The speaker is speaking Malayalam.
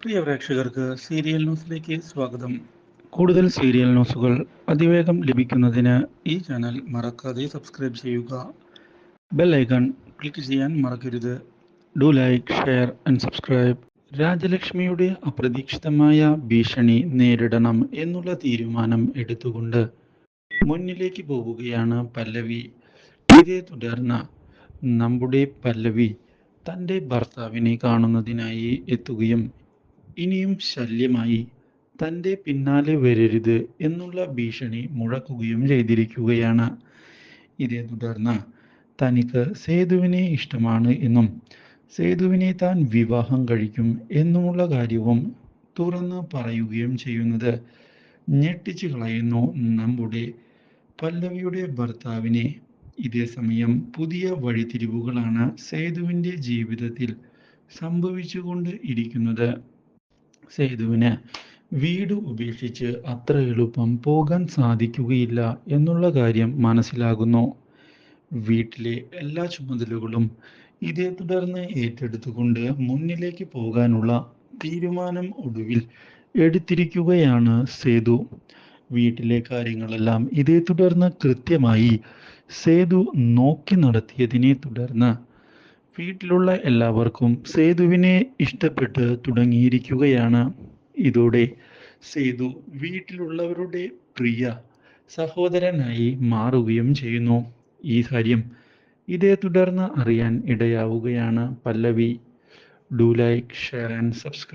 പ്രിയ പ്രേക്ഷകർക്ക് സീരിയൽ ന്യൂസിലേക്ക് സ്വാഗതം. കൂടുതൽ സീരിയൽ ന്യൂസുകൾ അതിവേഗം ലഭിക്കുന്നതിന് ഈ ചാനൽ മറക്കാതെ സബ്സ്ക്രൈബ് ചെയ്യുക. ബെൽ ഐക്കൺ ക്ലിക്ക് ചെയ്യാൻ മറക്കരുത്. Do like, share and subscribe. രാജലക്ഷ്മിയുടെ അപ്രതീക്ഷിതമായ ഭീഷണി നേരിടണം എന്നുള്ള തീരുമാനം എടുത്തുകൊണ്ട് മുന്നിലേക്ക് പോവുകയാണ് പല്ലവി. ഇതേ തുടർന്ന് നമ്മുടെ പല്ലവി തൻ്റെ ഭർത്താവിനെ കാണുന്നതിനായി എത്തുകയും ഇനിയും ശല്യമായി തൻ്റെ പിന്നാലെ വരരുത് എന്നുള്ള ഭീഷണി മുഴക്കുകയും ചെയ്തിരിക്കുകയാണ്. ഇതേ തുടർന്ന് തനിക്ക് സേതുവിനെ ഇഷ്ടമാണ് എന്നും സേതുവിനെ താൻ വിവാഹം കഴിക്കും എന്നുമുള്ള കാര്യവും തുറന്ന് പറയുകയും ചെയ്യുന്നത് ഞെട്ടിച്ചു കളയുന്നു നമ്മുടെ പല്ലവിയുടെ ഭർത്താവിനെ. ഇതേ സമയം പുതിയ വഴിത്തിരിവുകളാണ് സേതുവിൻ്റെ ജീവിതത്തിൽ സംഭവിച്ചുകൊണ്ട് ഇരിക്കുന്നത്. സേതുവിന് വീട് ഉപേക്ഷിച്ച് അത്ര എളുപ്പം പോകാൻ സാധിക്കുകയില്ല എന്നുള്ള കാര്യം മനസ്സിലാകുന്നു. വീട്ടിലെ എല്ലാ ചുമതലകളും ഇതേ തുടർന്ന് ഏറ്റെടുത്തുകൊണ്ട് മുന്നിലേക്ക് പോകാനുള്ള തീരുമാനം ഒടുവിൽ എടുത്തിരിക്കുകയാണ് സേതു. വീട്ടിലെ കാര്യങ്ങളെല്ലാം ഇതേ തുടർന്ന് കൃത്യമായി സേതു നോക്കി നടത്തിയതിനെ തുടർന്ന് വീട്ടിലുള്ള എല്ലാവർക്കും സേതുവിനെ ഇഷ്ടപ്പെട്ട് തുടങ്ങിയിരിക്കുകയാണ്. ഇതോടെ സേതു വീട്ടിലുള്ളവരുടെ പ്രിയ സഹോദരനായി മാറുകയും ചെയ്യുന്നു. ഈ കാര്യം ഇതേ തുടർന്ന് അറിയാൻ ഇടയാവുകയാണ് Pallavi. Do like, share and subscribe.